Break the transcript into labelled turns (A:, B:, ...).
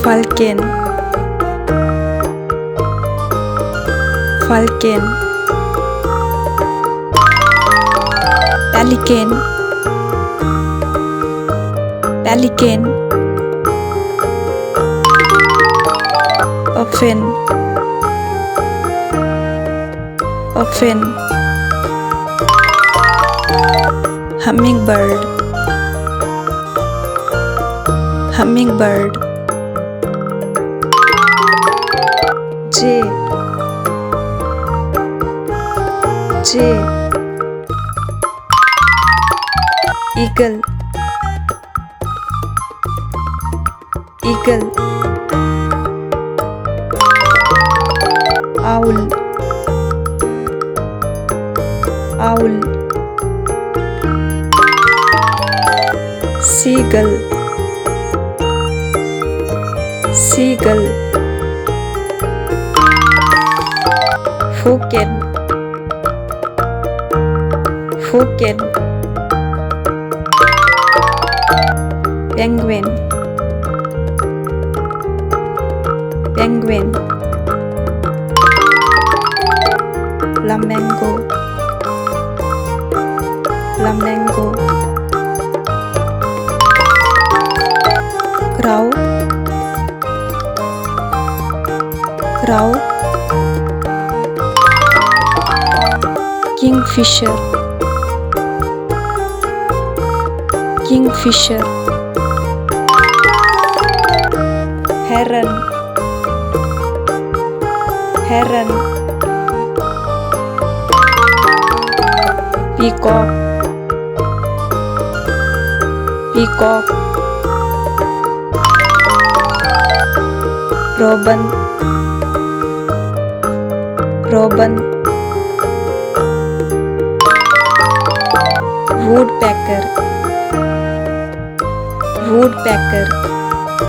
A: falcon, falcon, pelican, pelican, puffin, puffin, hummingbird, hummingbird, jay, jay, eagle, eagle, owl, owl, seagull, seagull, falcon, falcon, penguin, penguin, flamingo, flamingo, crow, crow, kingfisher, kingfisher, heron, heron, peacock, peacock, robin, robin, woodpecker, woodpecker,